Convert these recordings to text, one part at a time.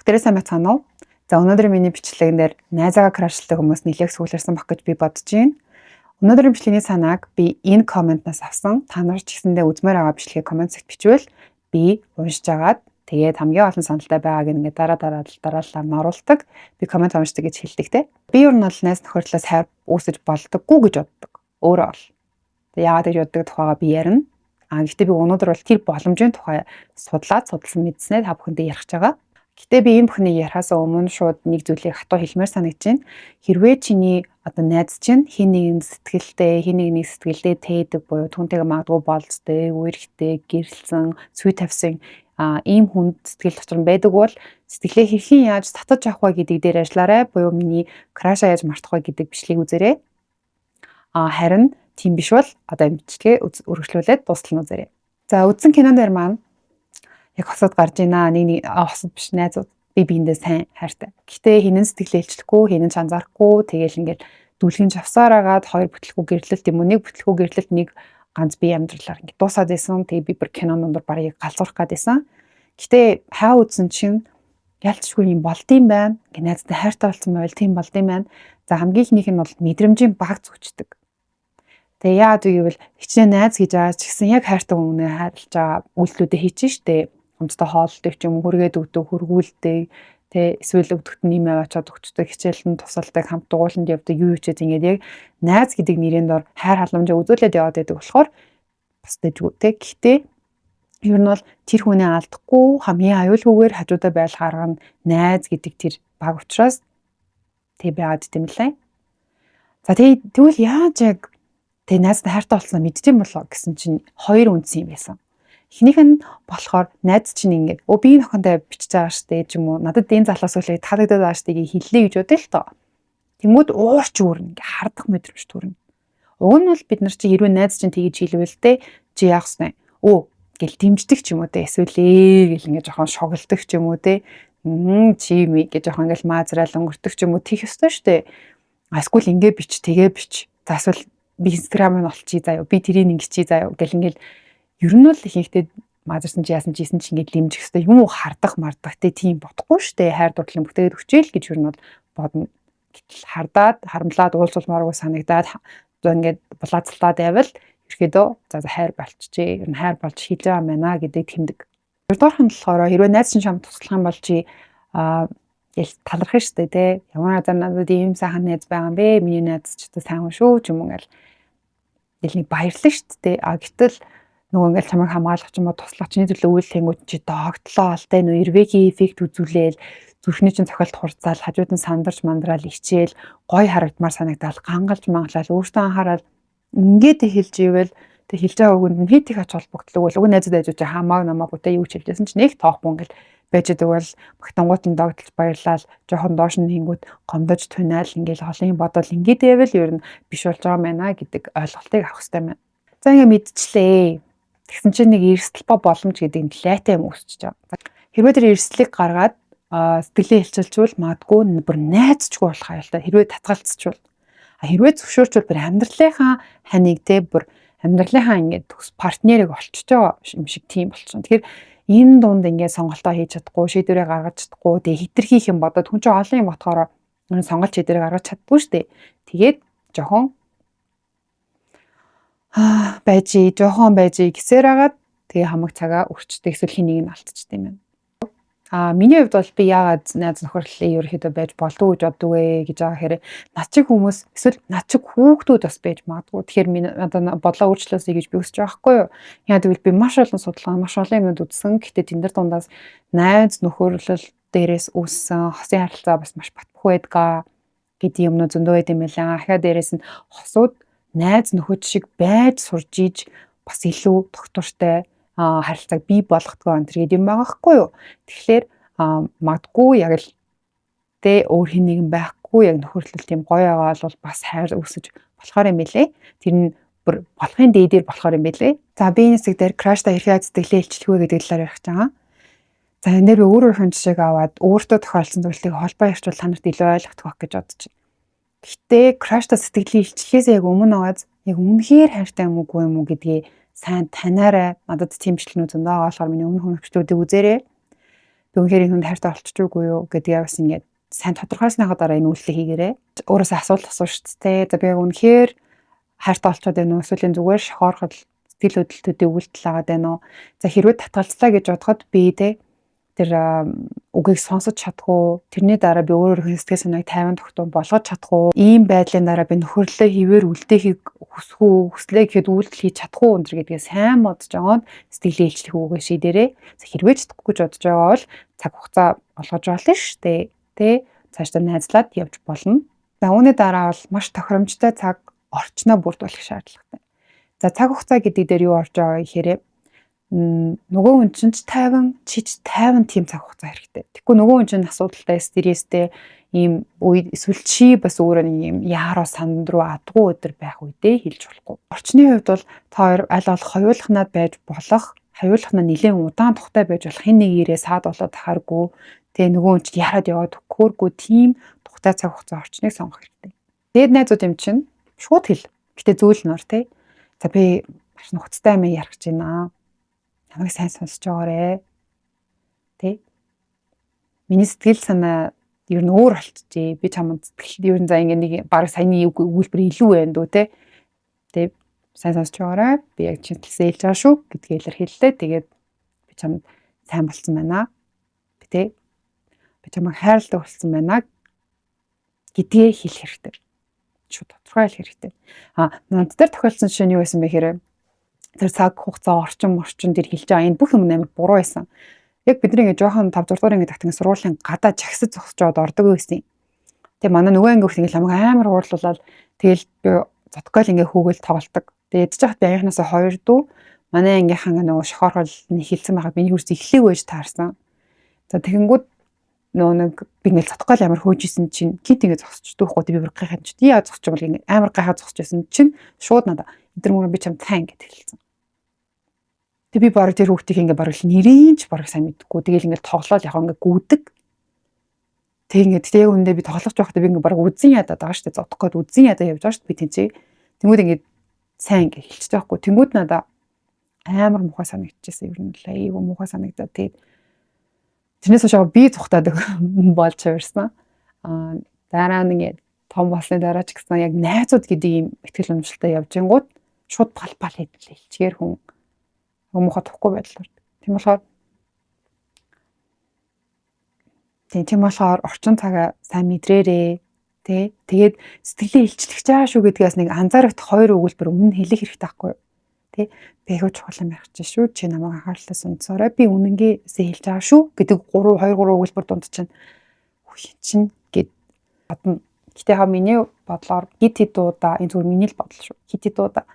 Бүгдээрээ сайн байцгаана уу? За өнөөдөр миний бичлэгэн дээр найзаагаа крашлдаг хүмүүс нэлээд сүүлэрсэн баг гэж би бодож байна. Өнөөдрийн бичлэгийн санааг би энэ комментнаас авсан. Та нар ч гэсэндээ үзмээр байгаа бичлэгийг коммент сект бичвэл би уншиж агаад тэгээд хамгийн олон саналтай байгааг ингээд дараалал оруулдаг. Би коммент уншдаг гэж хэлдэг те. Би ер нь бол найз нөхөрлөөс хайр үүсэж болдоггүй гэж боддог. Өөрөө бол. Яагаад гэж боддог тухайгаа би ярина. Гэхдээ би өнөөдөр бол тэр боломжийн тухай судалсан мэдснээр та бүхэндээ ярих гэж байгаа. Гэтэ би энэ бүхнийг ярихаас өмнө шууд нэг зүйлийг хатуу хэлмээр санагдаж байна. Хэрвээ чиний найз чинь хин нэгэн сэтгэлдээ тээдэг буюу түүнтэйгээ магадгүй болцтой, үерхтэй, гэрэлсэн, сүй тавьсан ийм хүнд сэтгэл дотор байдаг бол сэтгэлээ хэрхэн яаж татаж авах вэ гэдэг дээр ажиллаарай. Буюу миний крашаа яаж мартах вэ гэдэг бичлэгийг үзээрэй. Харин тийм биш бол энэ бичлэгээ үргэлжлүүлээд дуустал нь үзээрэй. За үзсэн кинон дээр маань яг хосод гарч ийна. Нэг хосод биш найзууд би биендээ сайн хайртай. Гэтэ хинэн сэтгэлээ илчлэхгүй, хинэн ч анзаарахгүй тэгэл ингээд дүлгэн жавсаар агаад хоёр бүтлэхүү гэрлэлт юм уу? Нэг бүтлэхүү гэрлэлт нэг ганц бие амьдралаар ингээд дуусаад байсан. Тэгээ би бүр кинонд барыг галзуурах гэдээсэн. Гэтэ хаа үзсэн чинь ялцчгүй юм болдсон байна. Ингээд найзтай хайртай болсон байвал тийм болдсон байна. За хамгийн ихнийх нь бол мэдрэмжийн баг зүгчдэг. Тэгээ яагаад гэвэл хичнээн найз гэж байгаа ч гэсэн яг хайртай хүнээ хайрлаж байгаа үйлдэлүүдээ хийчих штэ. Хамтдаа хооллолтой ч юм хүргээд өгдөг, хөргүүлдэг, тэ эсвэл өвдөгт нэмээ очоод өгчдөг, хичээлэн тусалдаг, хамт дугууланд явдаг, юу ч ингэж яг найз гэдэг нэрийн дор хайр халамжаа үзүүлээд яваад байдаг болохоор бас дэжгүй тэ. Гэхдээ ер нь бол тэр хүнээ алдахгүй хамгийн аюулгүйгээр хажуудаа байх арга нь найз гэдэг тэр баг учраас тэг байгаад тийм лээ. За тэгвэл яаж яг тэг найзтай хайртай болсон мэддэм болоо гэсэн чинь хоёр үндсэн юм байсан. Эхнийх нь болохоор найз чинь ингээд би энэ охинтой бичиж байгаа штэ ч юм уу надад энэ залуус үлээ таалагдаад байгаа штэ гэж хэллээ гэж бодъё л тоо. Тэнгүүд уурч үүрнэ ингээд хардах мэдрэмж төрнө. Уг нь бол бид нар чи хэрвээ найз чинь тэгж хэлвэл тэ чи яах вэ? Гэл дэмждэг ч юм уу тэ эсвэл гэл ингээд жоохон шоглдог ч юм уу тэ чи ми гэж жоохон ингээд маазраал өнгөрдөг ч юм уу тийх ёстой штэ. Эсвэл ингээд бич тэгээ бич. За эсвэл би инстаграм нь олчихъя заяа би тэрийг ингэчихье заяа гэл ингээд ер нь бол ихэнхдээ маазарсан чи яасан ч ингээд лимжих хэвээр юм уу хардах мардах тийм бодохгүй штэ хайр дурлалын бүтээгээд өчөөл гэж ер нь бол бодно. Гэтэл хардаад харамлаад уулзуулмааргүй санагдаад ингээд булаацалтаад байвал ерөөдөө за хайр болчихжээ. Ер нь хайр болж хийж байгаа юм байна гэдэг тэмдэг. Хоёрдугаар нь болохоор хэрвээ найз чинь чамд туслах юм бол чи талархах штэ тэ ямар надад ийм сайхан найз байгаа юм бэ? Миний найз ч гэсэн сайн шүү ч юм уу ингээл нэг баярлаа штэ. Гэтэл нөгөө ингээл чамайг хамгаалах ч юм уу туслах чиний төлөө үйлчлэнгүүд чи доогтлоо алтай нөө эрвэгийн эффект үзүүлээл зүрхний чинь цохилт хурцаал хажууд нь сандарч мандраал ичээл гой харагдмаар санагдаал гангалж мангалал өөртөө анхаарал ингээд хэлж ивэл тэг хэлж байгаа үгэнд нь хит их ач холбогдлоо уг найзад ажиж хамааг намаагүй тэ юу ч хэлжсэн чинь нэг тоохгүй ингээл байж идэг бол багтангууд нь догтлж баярлал жоохон доош нь хингүүд гомдож тунаал ингээл холын бодол ингээд байвал ер нь биш болж байгаа юм байна гэдэг ойлголтыг авах хэрэгтэй байна. За ингээд мэдчихлээ. Тэгсэн чинь нэг эрсдэл боломж гэдэг нь лайтай юм өсөж байгаа. Хэрвээ тэр эрсдлийг гаргаад сэтгэлээ хэлчилжүүл магадгүй бүр найзчгүй болох аюултай. Хэрвээ татгалцчихвал хэрвээ зөвшөөрчвөл бүр амьдралынхаа ханиг те бүр амьдралынхаа ингээд төс партнерыг олчиж байгаа юм шиг тийм болчихно. Тэгэхээр энэ дунд ингээд сонголтоо хийж чадахгүй, шийдвэрээ гаргаж чадахгүй, тэгээ хитрхийх юм бодоод хүн чинь олон юм ботхоор энэ сонголт шийдвэрээ гаргаж чаддгүй шүү дээ. Тэгээд жоохон жоохон байж гэсээр агаад тэгээ хамаг цагаа өрчдөг эсвэл хэнийг нь алдчихдаг юм байна. Миний хувьд бол би яагаад найз нөхөрлөлөө ерөөхдөө байж болдгоо гэж боддог вэ гэж байгаа хэрэг над чиг хүмүүс эсвэл над чиг хүүхдүүд бас байж магадгүй. Тэгэхээр миний одоо бодлоо өөрчлөөсэй гэж би өсөж байгаа хгүй юу. Яа тэгвэл би маш олон судалгаа, маш олон юмнууд үзсэн. Гэхдээ тэн дээр дундаас найз нөхөрлөл дээрээс үүссэн хосын харилцаа бас маш батбах байдгаа гэдэг юмнууд зөндөө байд юм байлаа. Ахаа дээрээс нь хосууд найз нөхөд шиг байж сурж иж бас илүү тогтвортой харилцааг бий болгодог энэ төр гэдэг юм байгаа хгүй юу. Тэгэхээр магадгүй яг л тэ өөр хэн нэгэн байхгүй яг нөхөрлөл тийм гоё байгаа бол бас хайр үүсэж болохоор юм билэ. Тэр нь бүр болохын дээдээр болохоор юм билэ. За би энэ хэсэг дээр краштай хэрхэн сэтгэлээ илчлэх вэ гэдэг талаар ярих гэж байгаа. За энэ дээр би өөрөөр жишээг аваад өөртөө тохиолдсон зүйлийг холбоо ярьчвал та нарт илүү ойлгох байх гэж бодож байна. Гэхдээ краштай сэтгэлийн илчлэхээс яг өмнө аваад яг үнэхээр хайртай юм уугүй юм уу гэдгийг сайн танаарай. Надад тийм бичлэгнүүд зөндөө байгаа болохоор миний өмнөх бичлэгүүдийг үзээрэй. би үнэхээр энэ хүнд хайртай болчих жooгүй юу гэдгээ бас ингээд сайн тодорхойлсныхаа дараа энэ үйлдэл хийгээрэй. Өөрөөсөө асуулт асууж штэ. За би яг үнэхээр хайртай болчиход байна уу? Эсвэл зүгээр шохоорхол сэтгэл хөдлөлтүүдийн үйлдэл агаад байна уу? За хэрвээ татгалцлаа гэж бодоход би тэр үгийг сонсож чадахгүй, тэрний дараа би өөрийнхөө сэтгэл санааг тайван тогтун болгож чадахгүй, ийм байдлын дараа би нөхөрлөлөө хിവэр үлдээхийг хүслээ гэхэд үйлдэл хийж чадахгүй өндөр гэдгээ сайн бодож аваад сэтгэлийн илчлэх үгээ шийдээрэй. За хэрвээ чадахгүй гэж бодож байгаа бол цаг хугацаа олгож болно шүү дээ. Тэ цаашдаа найзлаад явж болно. За үүний дараа бол маш тохиромжтой цаг орчноо бүрдүүлэх шаардлагатай. За цаг хугацаа гэдэг дээр юу орж байгаа гэхээр нөгөө хүн чинь тайван тийм цаг хугацаа хэрэгтэй. Тэгэхгүй нөгөө хүн чинь асуудалтай, стресстэй ийм үед эсвэл чи бас өөрөө нэг ийм яаруу санд руу адгүй өдөр байх үедээ хэлж болохгүй. Орчны хувьд бол та хоёр аль болох хоёулахнаад байж болох, хоёулахнаа нэлээд удаан тухтай байж болох хэн нэг ирээ саад болоод тахааргүй. Тэгээ нөгөө хүн чинь яарад яваад өгөхгүй тийм тухтай цаг хугацаа орчныг сонгох хэрэгтэй. Дээд найзууд юм чинь шууд хэл. Гэтэ зөөлнөр тий. За би маш нухацтай юм ярих гэж байна. Намайг сайн сонсож байгаарэ. Тэ? Миний сэтгэл санаа ер нь өөр болчихжээ. Би чамд сэтгэл ер нь за ингэ нэг баг саяны өгүүлбэр илүү байна дөө тэ. Тэ сайн сонсож байгаарэ. Би яг чинтэлсээ хэлж байгаа шүү гэдгийг илэрхийллээ. Тэгээд би чамд сайн болцсон байна. Би тэ. Би чамайг хайрладаг болсон байна гэдгээ хэлэх хэрэгтэй. Шууд тодорхой хэлэх хэрэгтэй. Над дээр тохиолдсон жишээ нь юу байсан бэ гэхээр тэр цаг хугацаа орчин дээр хэлж байгаа энэ бүх юм амар буруу байсан. Яг бидний ингээ жоохон 5 6 дугаар ингээ тагтгийн сургуулийн гадаа жагсаж зогсож жоод ордог байсан юм. Тэгээ манай нөгөө анги хүүхд ингээ ламаг амар хуурлуулаад тэгэл би зодгойл ингээ хүүгээл тоглолдог. Тэгээ ядж хахад би аяхнасаа 2 дүү манай ангийнхан нөгөө шохоорхол хэлсэн байхад миний хурц эхлээг байж таарсан. За тэгэнгүүт нөгөө нэг би ингээл зодгойл амар хөөжсэн чинь кит ингээ зогсож дүүхгүй би бүр гайхаад чи яа зогсож байгаа ингээ амар гайхаад зогсож байсан чинь шууд надаа эдгээр мөр би чам тань гэж хэлсэн. Тэг би баг тэр хүүхдийг ингээ баг нэрийн ч баг сайн мэдгүй. Тэгэл ингээ тоглоол яг ингээ гүдэг. Тэг ингээ яг үндэ би тоглож байхдаа би ингээ баг үзэн ядаад байгаа шүү дээ. Зодох гээд үзэн ядаа явж байгаа шүү дээ. Би тэнцээ. Тэнгүүд ингээ сайн ингээ хэлчихэж байгаа хгүй. Тэнгүүд надаа амар муухай санагдчихсан. Ер нь л айгүй муухай санагдаад тэгээд тэрнээс хойш би зүхтаад болж хувирсан. Дараа нь ингээ том болсны дараа ч гэсэн яг найзууд гэдэг ийм ихтгэл уншилтаа явж ингууд шууд пал хэлчихээр хүн муухай тухгүй байдлаар. Тийм болохоор орчин цагаа сайн мэдрээрээ тий. Тэгээд сэтгэлээ илчлэх чаа шүү гэдгээс нэг анзаарах 2 өгүүлбэр өмнө хэлэх хэрэгтэй байхгүй юу? Тий. Би их чухал юм байх чинь шүү. Чи намайг анхаарлаа сонсоорой. Би үнэнгээсээ хэлж байгаа шүү гэдэг 2 3 өгүүлбэр дунд чинь үгүй чинь гэд бодно. Гэтэ миний бодлоор хит удаа энэ зүгээр миний л бодол шүү. Хит удаа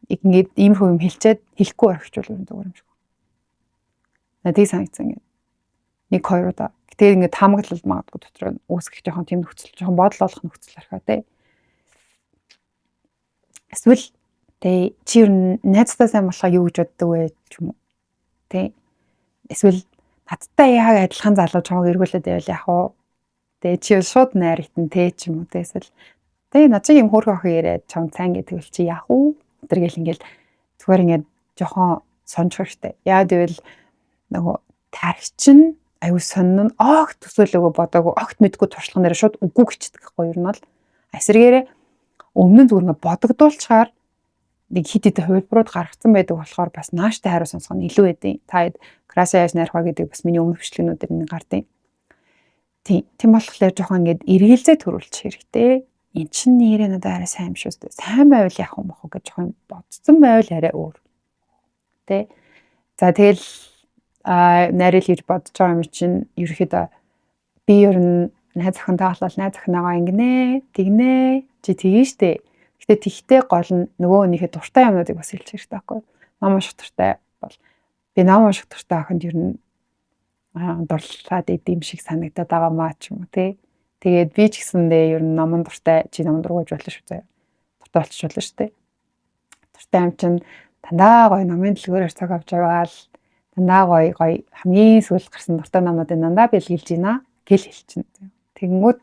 ингээд иймэрхүү юм хэлэхгүй орхичвол зүгээр юм шиг. Надад санагдсан ингээд 1 2 удаа. Гэтэ ингээд хамгаалал магадгүй дотор үүсгэх жоохон тийм нөхцөл жоохон бодол олох нөхцөл архаа тий. Эсвэл тий чи ер нь найзтай сайн болохоо юу гэж боддог вэ ч юм уу. Тий. Эсвэл надтай яг адилхан залуу чамайг эргүүлээд байвал яах вэ? Тий чи шууд найр хитэн тий ч юм уу тий эсвэл тий над шиг юм хөөрхөн охин яриад чам сайн гэдэг л чи яах вэ? Тэргээл ингээл зүгээр ингээд жоохон сонжих хэрэгтэй. Яа гэвэл нөгөө тархи чинь аюу сонн нь огт төсөөлөгөө бодоогүй огт мэдгүй туршлага нэрээ шууд үгүй гэчдэг байхгүй юу нь бол эсрэгээрээ өмнө нь зүгээр ингээд бодогдуулчаар нэг хит хит хувилбарууд гаргацсан байдаг болохоор бас нааштай хариу сонсох нь илүү байдیں۔ Та краса яаж найрах вэ гэдэг бас миний өмнө бичлэгнүүдээр нэг гардیں۔ Тийм болохоор жоохон ингээд эргэлзээ төрүүлчих хэрэгтэй. Эн чинь нэрээ надад арай сайн юм шүү дээ. Сайн байвал яах юм бох гэж жоохон бодсон байвал арай өөр. Тэ. За тэгэл найрал хийж бодож байгаа юм чинь ерөөхдөө би ер нь найз охинтой болол найз охиноогоо ингэнэ, тэгнэ, чи тэгнэ штэ. Гэтэ тэгтээ гол нь нөгөө өнийхөө дуртай юмнуудыг бас хэлж хэрэгтэй байхгүй. Ном унших дуртай бол би ном унших дуртай охинд ер нь дурлаад идэм шиг санагдаад байгаа маа ч юм уу тий. Тэгээд би ч гэсэндээ ер нь номон дуртай чи номон дургуйж болно шүү заяа. Дуртай болчих болно шүү дээ. Дуртай юм чинь дандаа гоё номын дэлгүүрээр цаг авч яваал дандаа гоё хамгийн сүүл гарсан дуртай номнуудыг дандаа бэлгэлж гинэ гэл хэлчихнэ. Тэгэнгүүт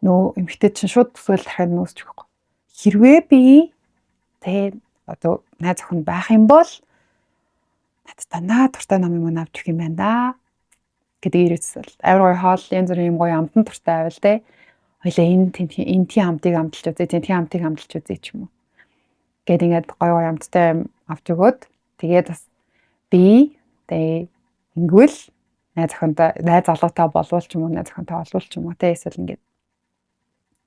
нөө эмхтэй чинь шууд төсөөл дахиад нүүсчих واخгүй. Хэрвээ би тэ одоо найз охин байх юм бол надад дандаа дуртай ном юм авч өгөх юм байна да. гэдэг ирээсэл амар гоё хоол янз бүрийн юм гоё амтан туртай байвал те хоёлаа энэ тийм амтыг амталж үзье тийм амтыг амталж үзье ч юм уу гэд ингээд гоё гоё амттай авч өгөөд тэгээд бас би тэгээ ингүүл найз залуутай болвол ч юм уу найз охинтой олвол ч юм уу те эсвэл ингээд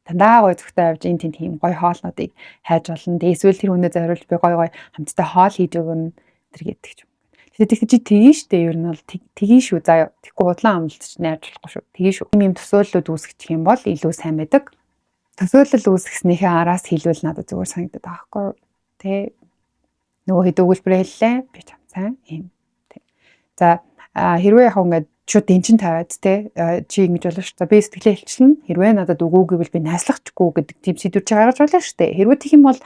дандаа гоё зүгтэй авч энэ тийм гоё хоолнуудыг хайж олно. Тэгээ эсвэл тэр хүнээ зориулж би гоё хамттай хоол хийж өгнө тэр гэдэг ч юм. Тэгэхээр чи тгий штэ ер нь бол тгий шүү. За тэгэхгүй удлаа амлалт ч найж болохгүй шүү. Тгий шүү. Ийм төсөөллүүд үүсгэх юм бол илүү сайн байдаг. Төсөөлөл үүсгэснийхээ араас хэлвэл надад зүгээр санагдаад байгаа байхгүй тий. Нөгөө хэд өгүүлбэрээ хэллээ. Би ч сайн ийм тий. За хэрвээ яг ингээд шууд дэнчин тавиад тий чи ингэж болно шүү. За би сэтгэлээ хэлчихлэн хэрвээ надад өгөө гэвэл би найслахчгүй гэдэг тийм сэдвүүр чи гаргаж болно шүү дээ. Хэрвээ тэгэх юм бол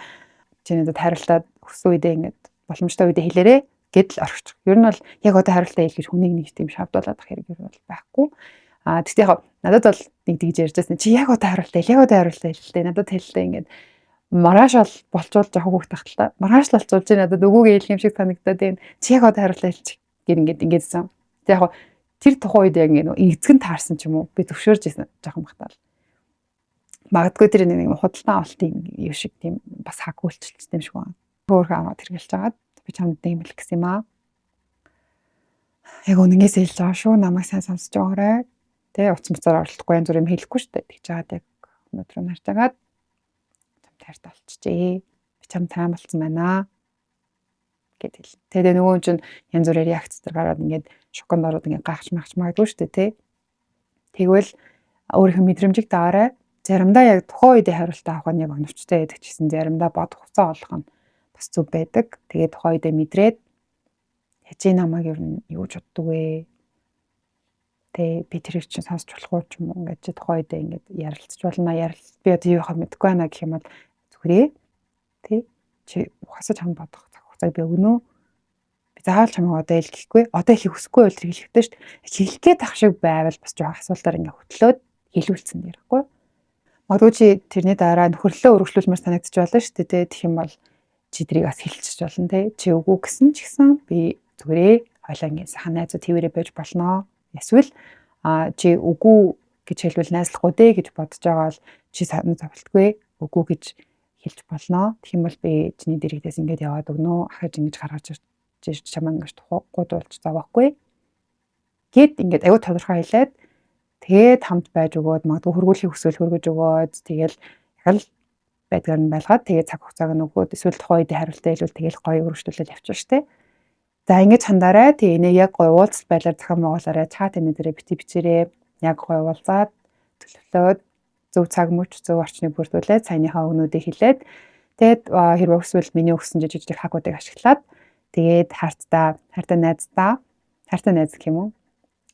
чи надад хариултаад хүссэн үедээ ингээд боломжтой үедээ хэлээрээ гэдэл орчих. Ер нь бол яг одоо хариултаа хэлгэж хүнийг нэг тийм шавдуулаад ах хэрэг ер нь бол байхгүй. Тэгтээ яг надад бол нэг тэгж ярьжсэн чи яг одоо хариултаа хэлээ. Надад хэллээ ингээд маргааш болчвол жоохон хөөх тахталтаа. Маргааш болчвол чи надад өгөөг хэлэх юм шиг санагдаад байна. Чи яг одоо хариултаа хэлчих гэр ингэдсэн. Тэг яг тэр тухайн үед яг нэг эзгэн таарсан ч юм уу би зөвшөөрж ирсэн жоохон багтаал. Магадгүй тэр нэг худалдан авалтын юм шиг тийм бас хаг үйлчлэлтэй юм шиг байна. Хөөхөн аваад хэрэгэлж байгаа. Би чамд нэг хэлэх гэсэн юм аа. Яг үнэнээс хэлж байгаа шүү. Намайг сайн сонсож байгаарай. Тэ утас муцаар оролдохгүй янз бүр юм хэлэхгүй шүү дээ. Тэгж жагаад яг өнөөдөр нарж агаад чамд хайртай болчихжээ. Би чамд сайн болцсон байна гэд хэл. Тэгээ нөгөө чинь янз бүрээр реакцтер гараад ингээд шоконд ороод ингээд гахч магадгүй шүү дээ, тий. Тэгвэл өөрийнхөө мэдрэмжийг даарай. Заримдаа яг тухайн үедээ хариултаа авах нь яг оновчтой байдаг ч гэсэн заримдаа бодох хугацаа олох нь бас зөв байдаг. Тэгээ тухайн үедээ мэдрээд хажээ намайг ер нь юу ч боддог вэ? Тэ би тэрийг чинь сонсч болохгүй ч юм уу ингээд чи тухайн үедээ ингээд ярилцж болно. Би одоо юу хаа мэдэхгүй байна гэх юм бол зүгээрээ тий чи ухасаж хам бодох цаг би өгнө. Би заавал чамайг одоо хэлэхгүй. Одоо хэлэх хүсэхгүй бол тэр хэлэхтэй шүү дээ. Хэлэх гээд ах шиг байвал бас жоох асуултаар ингээ хөтлөөд хэлүүлсэн ярихгүй. Магадгүй чи тэрний дараа нөхөрлөлөө өргөжлүүлмээр санагдчих болно шүү дээ. Тэгэх юм бол чи тэрийг бас хэлчих болно те. Чи үгүй гэсэн ч гэсэн би зүгээрээ хойлоо ингээ сайхан найзууд твэрээ байж болноо. Эсвэл чи үгүй гэж хэлвэл найзлахгүй дээ гэж бодож байгаа бол чи сайн зовлтгүй үгүй гэж хэлж болноо. Тэгэх юм бол би чиний дэрэгдээс ингээд яваад өгнө. Ахаж ингэж гаргаж ирж чамаа ингэж гудуулж зовоохгүй. Гэт ингээд аюу тодорхой хэлээд тэгээд хамт байж өгөөд магадгүй хөргүүлэхийг хүсвэл хөргөж өгөөд тэгэл яг л байдгаар нь байлгаад тэгээд цаг хугацааг нь өгөөд эсвэл тухайн үедээ хариултаа хэлвэл тэгэл гоё өргөжлүүлэл явчих штэ. За ингэж хандаарай. Тэгээ энийг яг гоё уулзалт байдлаар захин байгуулаарай. Чат энэ дээрээ бичээрэй. Яг гоё уулзаад төлөвлөөд зөв цаг мөч зөв орчныг бүрдүүлээд саяныхаа өгнүүдийг хэлээд тэгээд хэрвээ өсвөл миний өгсөн жижиг хагуудыг ашиглаад тэгээд хайртай найз гэх юм уу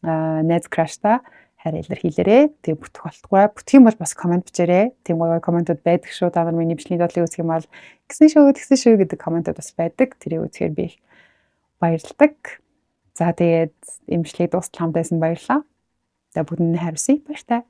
найз крашта хайр илэрхийлээрэй. Тэгээд бүтэх болтугай. Бүтэх юм бол бас комент бичээрэй. Тийм гоё комментууд байдаг шүү. Та нар миний бичлэгийн бодлыг үзэх юм бол гисэн шүү гэдэг комментууд бас байдаг. Тэрийг үзэхээр би их баярлалдаг. За тэгээд эмчлэгийг дуустал хамт байсан баярлалаа. За бүгдэнд хариуцъя. Баяртай.